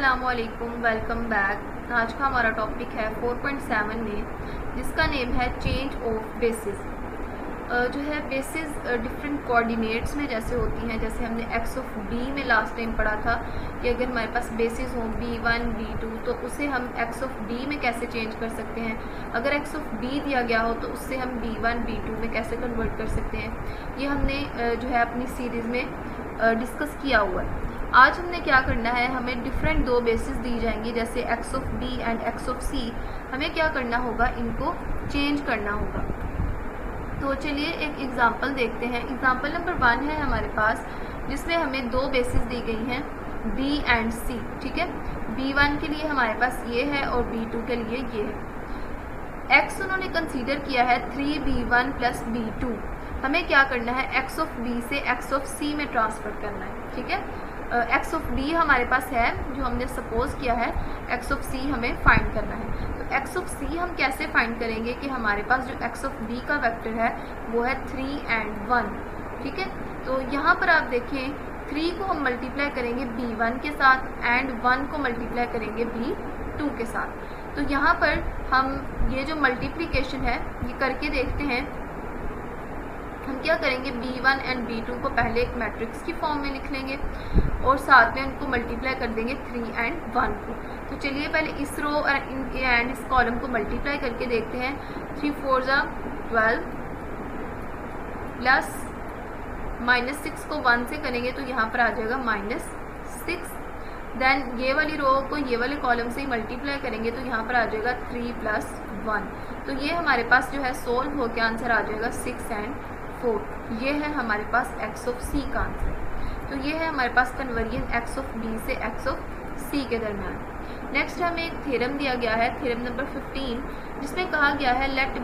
अस्सलामुअलैकुम, welcome back. आज का हमारा टॉपिक है 4.7 में, जिसका नेम है चेंज ऑफ बेसिस। जो है बेसिस डिफरेंट कोऑर्डिनेट्स में जैसे होती हैं, जैसे हमने एक्स ऑफ बी में लास्ट टाइम पढ़ा था कि अगर हमारे पास बेसिस हो b1 b2 तो उसे हम एक्स ऑफ डी में कैसे चेंज कर सकते हैं। अगर एक्स ऑफ बी दिया गया हो तो उससे हम b1 b2 में कैसे कन्वर्ट कर सकते हैं। ये हमने जो है अपनी सीरीज़ में डिस्कस किया हुआ है। आज हमने क्या करना है, हमें डिफरेंट दो बेसिस दी जाएंगी, जैसे X of B and X of C. हमें क्या करना होगा, इनको चेंज करना होगा। तो चलिए एक एग्जांपल देखते हैं। एग्जांपल नंबर 1 है हमारे पास, जिसमें हमें दो बेसिस दी गई हैं b एंड c। ठीक है, b1 के लिए हमारे पास ये है और b2 के लिए ये है। x उन्होंने कंसीडर किया है 3b1 प्लस b2। हमें क्या करना है, x ऑफ b से x ऑफ c में ट्रांसफर करना है। ठीक है, एक्स ऑफ बी हमारे पास है जो हमने सपोज किया है, एक्स ऑफ सी हमें फाइंड करना है। तो एक्स ऑफ सी हम कैसे फाइंड करेंगे कि हमारे पास जो एक्स ऑफ बी का वेक्टर है वो है 3 एंड 1। ठीक है, तो यहाँ पर आप देखें 3 को हम मल्टीप्लाई करेंगे b1 के साथ एंड 1 को मल्टीप्लाई करेंगे b2 के साथ। तो यहाँ पर हम ये जो मल्टीप्लिकेशन है ये करके देखते हैं। हम क्या करेंगे, b1 एंड b2 को पहले एक मैट्रिक्स की फॉर्म में लिख लेंगे और साथ में उनको मल्टीप्लाई कर देंगे 3 एंड 1 को। तो चलिए पहले इस रो एंड इस कॉलम को मल्टीप्लाई करके देखते हैं। 3 4 12 प्लस -6 को 1 से करेंगे तो यहाँ पर आ जाएगा -6। देन ये वाली रो को ये वाले कॉलम से ही मल्टीप्लाई करेंगे तो यहाँ पर आ जाएगा 3 + 1। तो ये हमारे पास जो है सोल्व होकर आंसर आ जाएगा 6 एंड 4। ये है हमारे पास एक्स ऑफ सी का आंसर। तो ये है हमारे पास कन्वर्जन एक्स ऑफ बी से एक्स ऑफ सी के दरमियान। नेक्स्ट हमें एक थ्योरम दिया गया है, थ्योरम नंबर 15, जिसमें कहा गया है let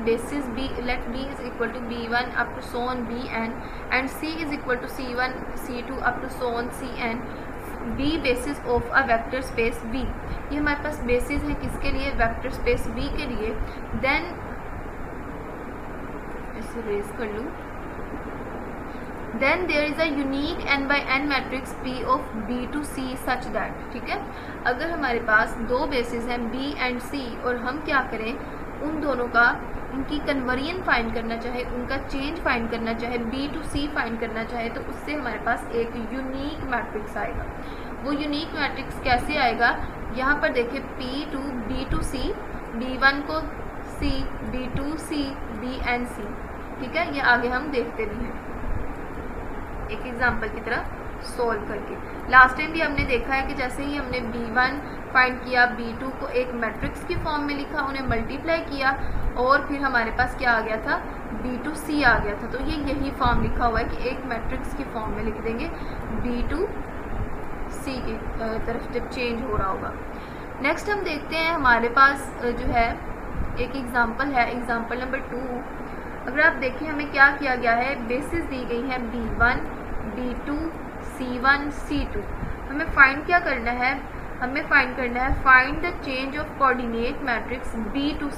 B is equal to b1 up to so on bn and c is equal to c1 c2 up to so on cn b basis of a vector space v। ये हमारे पास basis है किसके लिए, vector space v के लिए। Then इसे raise कर लूँ। Then there is a unique n by n matrix P of B to C such that। ठीक है, अगर हमारे पास दो बेसिस हैं B एंड C और हम क्या करें, उन दोनों का उनकी कन्वर्जन फाइंड करना चाहे, उनका चेंज फाइंड करना चाहे, B to C फाइंड करना चाहे, तो उससे हमारे पास एक यूनिक मैट्रिक्स आएगा। वो यूनिक मैट्रिक्स कैसे आएगा, यहाँ पर देखिए P to B to C, B1 को C, B2 C, B and C। ठीक है, ये आगे हम देखते भी हैं एक एग्जाम्पल की तरह सोल्व करके। लास्ट टाइम भी हमने देखा है कि जैसे ही हमने b1 फाइंड किया, b2 को एक मैट्रिक्स की फॉर्म में लिखा, उन्हें मल्टीप्लाई किया और फिर हमारे पास क्या आ गया था, b2c आ गया था। तो ये यही फॉर्म लिखा हुआ है कि एक मैट्रिक्स की फॉर्म में लिख देंगे b2c की तरफ जब चेंज हो रहा होगा। नेक्स्ट हम देखते हैं हमारे पास जो है एक एग्जाम्पल है, एग्जाम्पल नंबर 2। अगर आप देखें हमें क्या किया गया है, बेसिस दी गई है b1 b2 c1 c2। हमें फाइंड क्या करना है, हमें फाइंड करना है find the change of coordinate matrix b to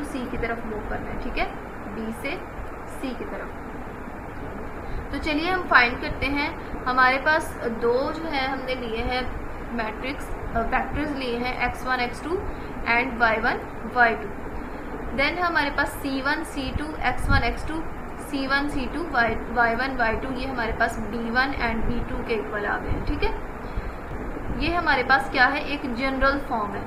c की तरफ मूव करना है। ठीक है, b से c की तरफ। तो चलिए हम फाइंड करते हैं। हमारे पास दो जो है हमने लिए हैं मैट्रिक्स वेक्टर्स लिए हैं x1 x2 and y1 y2। Then हमारे पास c1 c2 x1 x2 c1 c2 y1 y2, ये हमारे पास b1 एंड b2 के इक्वल आ गए हैं। ठीक है, ये हमारे पास क्या है, एक जनरल फॉर्म है।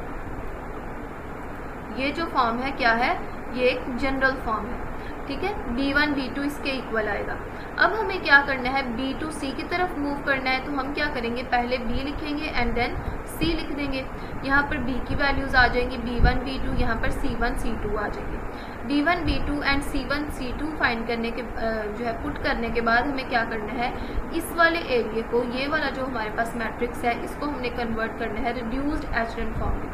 ये जो फॉर्म है क्या है, ये एक जनरल फॉर्म है। ठीक है, b1 b2 इसके इक्वल आएगा। अब हमें क्या करना है, b to c की तरफ मूव करना है। तो हम क्या करेंगे, पहले b लिखेंगे एंड देन c लिख देंगे। यहाँ पर b की वैल्यूज आ जाएंगी b1 b2, यहाँ पर c1 c2 आ जाएंगे। b1 b2 and c1 c2 find करने के जो है पुट करने के बाद हमें क्या करना है, इस वाले एरिया को, ये वाला जो हमारे पास मैट्रिक्स है, इसको हमने कन्वर्ट करना है रिड्यूस्ड एचरन फॉर्म में।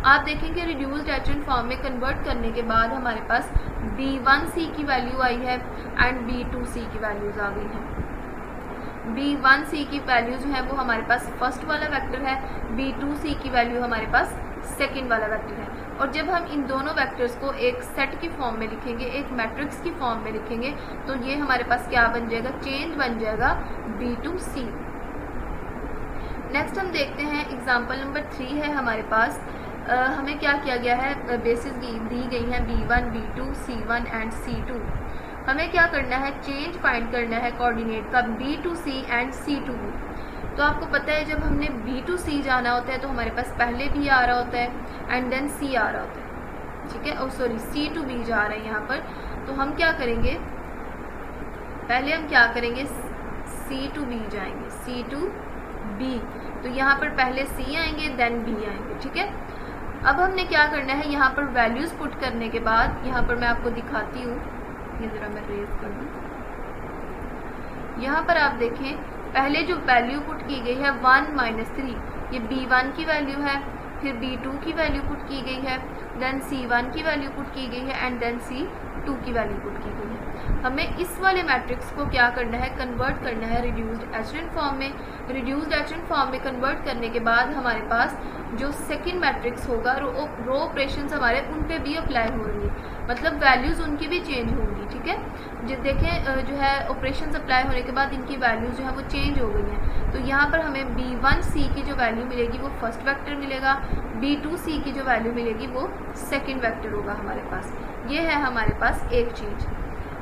आप देखेंगे रिड्यूस्ड एचरन फॉर्म में कन्वर्ट करने के बाद हमारे पास b1c की वैल्यू आई है एंड b2c की वैल्यूज आ गई हैं। b1c की वैल्यू जो है वो हमारे पास फर्स्ट वाला वेक्टर है, b2c की वैल्यू हमारे पास सेकंड वाला वेक्टर है। और जब हम इन दोनों वेक्टर्स को एक सेट की फॉर्म में लिखेंगे, एक मैट्रिक्स की फॉर्म में लिखेंगे, तो ये हमारे पास क्या बन जाएगा, चेंज बन जाएगा b2c। नेक्स्ट हम देखते हैं एग्जाम्पल नंबर 3 है हमारे पास। हमें क्या किया गया है, बेसिस दी गई हैं B1, B2, C1 and C2। हमें क्या करना है, चेंज फाइंड करना है कोऑर्डिनेट का B to C and C to B। तो आपको पता है जब हमने B to C जाना होता है तो हमारे पास पहले B आ रहा होता है एंड देन C आ रहा होता है, ठीक है। सॉरी, C to B जा रहा है यहाँ पर। तो हम क्या करेंगे, पहले हम क्या करेंगे, C to B जाएंगे, C to B। तो यहाँ पर पहले C आएंगे देन B आएंगे, ठीक है। अब हमने क्या करना है, यहाँ पर वैल्यूज़ पुट करने के बाद, यहाँ पर मैं आपको दिखाती हूँ, ये ज़रा मैं रेज कर दूँ। यहाँ पर आप देखें, पहले जो वैल्यू पुट की गई है 1 - 3, ये B1 की वैल्यू है, फिर B2 की वैल्यू पुट की गई है, देन C1 की वैल्यू पुट की गई है एंड देन C2 की वैल्यू पुट की गई है। हमें इस वाले मैट्रिक्स को क्या करना है, कन्वर्ट करना है रिड्यूस्ड एचेलन फॉर्म में। रिड्यूस्ड एचेलन फॉर्म में कन्वर्ट करने के बाद हमारे पास जो सेकंड मैट्रिक्स होगा, रो ऑपरेशंस हमारे उन पे भी अप्लाई होंगे, मतलब वैल्यूज़ उनकी भी चेंज होंगी, ठीक है। जो देखें जो है ऑपरेशंस अप्लाई होने के बाद इनकी वैल्यूज़ जो है वो चेंज हो गई हैं। तो यहाँ पर हमें B1C की जो वैल्यू मिलेगी वो फर्स्ट वेक्टर मिलेगा, B2C की जो वैल्यू मिलेगी वो सेकेंड वेक्टर होगा हमारे पास। ये है हमारे पास एक चेंज।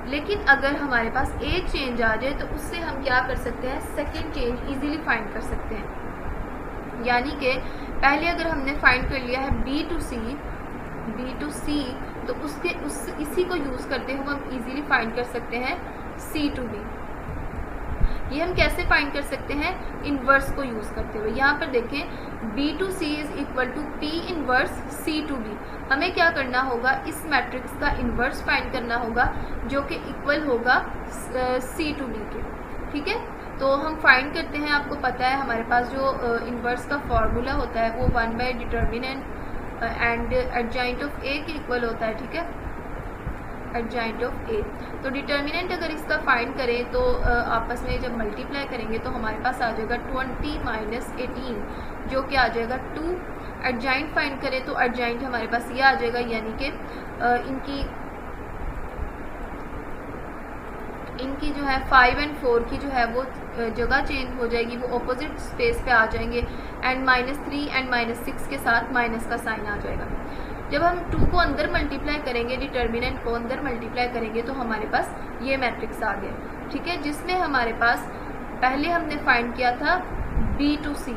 लेकिन अगर हमारे पास एक चेंज आ जाए तो उससे हम क्या कर सकते हैं, सेकेंड चेंज इजीली फाइंड कर सकते हैं। यानी कि पहले अगर हमने फाइंड कर लिया है B to C, तो इसी को यूज़ करते हुए हम इजीली फाइंड कर सकते हैं C to B। ये हम कैसे फाइंड कर सकते हैं, इन्वर्स को यूज़ करते हुए। यहाँ पर देखें B to C is equal to P inverse C to B। हमें क्या करना होगा, इस मैट्रिक्स का इन्वर्स फाइंड करना होगा जो कि इक्वल होगा C to B के, ठीक है। तो हम फाइंड करते हैं, आपको पता है हमारे पास जो इन्वर्स का फॉर्मूला होता है वो 1 determinant and adjoint of A के इक्वल होता है, ठीक है, एडजॉइंट ऑफ A। तो डिटर्मिनेंट अगर इसका फाइंड करें तो आपस में जब मल्टीप्लाई करेंगे तो हमारे पास आ जाएगा 20 - 18 जो कि आ जाएगा 2। एडजॉइंट फाइंड करें तो एडजॉइंट हमारे पास ये आ जाएगा, यानी कि इनकी जो है 5 और 4 की जो है वो जगह चेंज हो जाएगी, वो ऑपोजिट स्पेस पे आ जाएंगे एंड -3 एंड -6 के साथ माइनस का साइन आ जाएगा। जब हम 2 को अंदर मल्टीप्लाई करेंगे, डिटर्मिनेंट को अंदर मल्टीप्लाई करेंगे तो हमारे पास ये मैट्रिक्स आ गया, ठीक है, जिसमें हमारे पास पहले हमने फाइंड किया था B to C,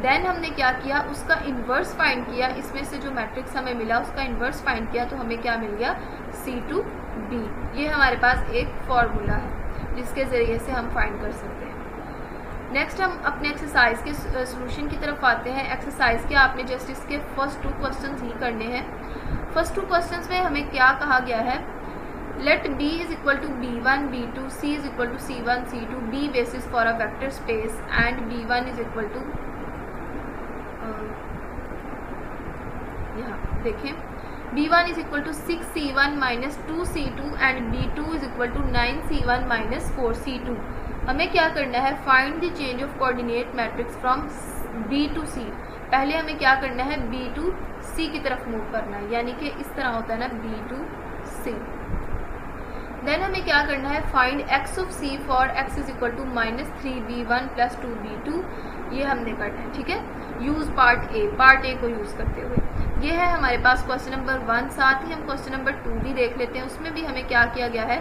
देन हमने क्या किया, उसका इन्वर्स फाइंड किया, इसमें से जो मैट्रिक्स हमें मिला उसका इन्वर्स फाइंड किया तो हमें क्या मिल गया, C to B। ये हमारे पास एक फॉर्मूला है जिसके ज़रिए से हम फाइंड कर सकते हैं। नेक्स्ट हम अपने एक्सरसाइज के सॉल्यूशन की तरफ आते हैं। एक्सरसाइज के आपने जस्ट इसके फर्स्ट 2 क्वेश्चंस ही करने हैं। फर्स्ट 2 क्वेश्चंस में हमें क्या कहा गया है, let B is equal to B1, B2, C is equal to C1, C2, B basis for a vector space and B1 is equal to, यहाँ देखें, B1 is equal to 6C1 minus 2C2 and B2 is equal to 9C1 minus 4C2। हमें क्या करना है, find the change of coordinate matrix from B to C। पहले हमें क्या करना है, B to C की तरफ मूव करना है, यानी कि इस तरह होता है ना, B to C। देन हमें क्या करना है, find x of C for x is equal to -3B1 plus 2B2। ये हमने करना है, ठीक है, यूज़ पार्ट ए को यूज़ करते हुए। ये है हमारे पास क्वेश्चन नंबर 1। साथ ही हम क्वेश्चन नंबर 2 भी देख लेते हैं। उसमें भी हमें क्या किया गया है,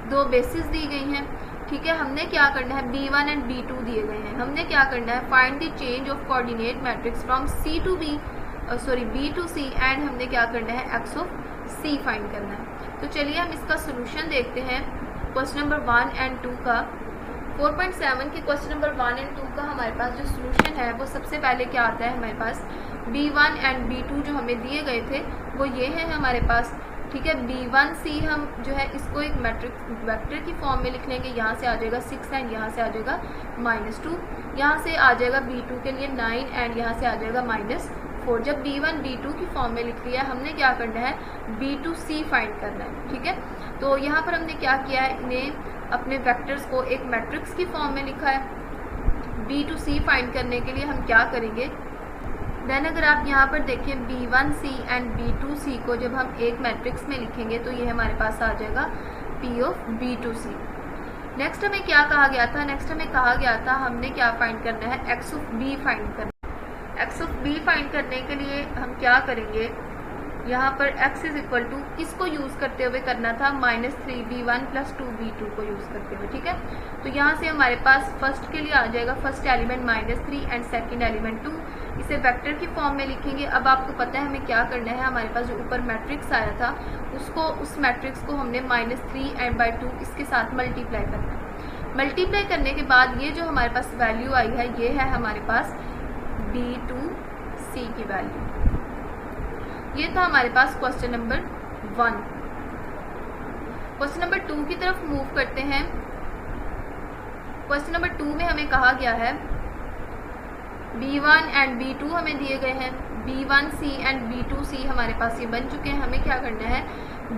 2 बेसिस दी गई हैं, ठीक है। हमने क्या करना है, B1 एंड B2 दिए गए हैं। हमने क्या करना है, find the change of coordinate matrix from B to C and हमने क्या करना है, x ऑफ C फाइंड करना है। तो चलिए हम इसका सोल्यूशन देखते हैं क्वेश्चन नंबर 1 एंड 2 का। 4.7 के क्वेश्चन नंबर 1 एंड 2 का हमारे पास जो सोल्यूशन है वो सबसे पहले क्या आता है, हमारे पास B1 एंड B2 जो हमें दिए गए थे वो ये है हमारे पास, ठीक है। B1C हम जो है इसको एक मैट्रिक्स वेक्टर की फॉर्म में लिख लेंगे। यहाँ से आ जाएगा 6 एंड यहाँ से आ जाएगा -2, यहाँ से आ जाएगा B2 के लिए 9 एंड यहाँ से आ जाएगा -4। जब B1 B2 की फॉर्म में लिख लिया, हमने क्या करना है, B2C फाइंड करना है, ठीक है। तो यहाँ पर हमने क्या किया है, इन्हें अपने वेक्टर्स को एक मैट्रिक्स की फॉर्म में लिखा है। B2C फाइंड करने के लिए हम क्या करेंगे, देन अगर आप यहाँ पर देखें B1C एंड B2C को जब हम एक मैट्रिक्स में लिखेंगे तो ये हमारे पास आ जाएगा P of B2C। नेक्स्ट हमें क्या कहा गया था, नेक्स्ट हमें कहा गया था हमने क्या फाइंड करना है, एक्स ऑफ बी फाइंड करना है। एक्स ऑफ बी फाइंड करने के लिए हम क्या करेंगे, यहाँ पर x इज इक्वल टू किसको यूज़ करते हुए करना था, -3b1 + 2b2 को यूज़ करते हुए, ठीक है। तो यहाँ से हमारे पास फर्स्ट के लिए आ जाएगा, first element -3 and second element 2, इसे वेक्टर की फॉर्म में लिखेंगे। अब आपको पता है हमें क्या करना है, हमारे पास जो ऊपर मैट्रिक्स आया था उसको, उस मैट्रिक्स को हमने -3 इसके साथ मल्टीप्लाई करना है। मल्टीप्लाई करने के बाद ये जो हमारे पास वैल्यू आई है, ये है हमारे पास b2c की वैल्यू। ये था हमारे पास क्वेश्चन नंबर 1। क्वेश्चन नंबर 2 की तरफ मूव करते हैं। क्वेश्चन नंबर 2 में हमें कहा गया है b1 एंड b2 हमें दिए गए हैं, b1c एंड b2c हमारे पास ये बन चुके हैं। हमें क्या करना है,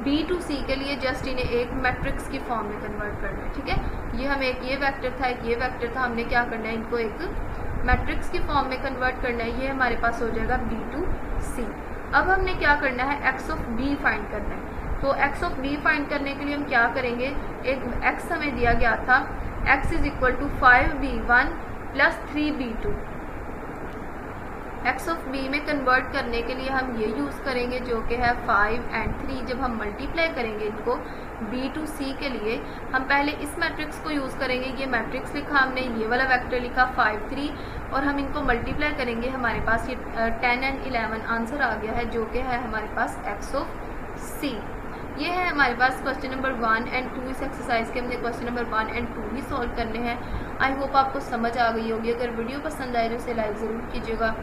b2c के लिए जस्ट इन्हें एक मैट्रिक्स की फॉर्म में कन्वर्ट करना है, ठीक है। ये हमें एक ये वेक्टर था, एक ये वेक्टर था, हमने क्या करना है, इनको एक मैट्रिक्स की फॉर्म में कन्वर्ट करना है। ये हमारे पास हो जाएगा b2c। अब हमने क्या करना है, एक्स ऑफ बी फाइंड करना है। तो एक्स ऑफ बी फाइंड करने के लिए हम क्या करेंगे, एक एक्स हमें दिया गया था, x is equal to 5b1 + 3b2। X of B में कन्वर्ट करने के लिए हम ये यूज़ करेंगे जो कि है 5 एंड 3। जब हम मल्टीप्लाई करेंगे इनको b2c के लिए, हम पहले इस मैट्रिक्स को यूज़ करेंगे। ये मैट्रिक्स लिखा हमने, ये वाला वेक्टर लिखा 5 3, और हम इनको मल्टीप्लाई करेंगे। हमारे पास ये 10 एंड 11 आंसर आ गया है जो कि है हमारे पास एक्स ऑफ सी। ये है हमारे पास क्वेश्चन नंबर 1 एंड 2। इस एक्सरसाइज के हमने question number 1 and 2 he solve करने हैं। आई होप आपको समझ आ गई होगी। अगर वीडियो पसंद आए तो इसे लाइक ज़रूर कीजिएगा,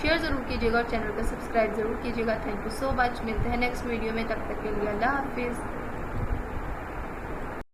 शेयर ज़रूर कीजिएगा और चैनल को सब्सक्राइब ज़रूर कीजिएगा। Thank you so much. मिलते हैं नेक्स्ट वीडियो में, तब तक के लिए अल्लाह हाफिज़।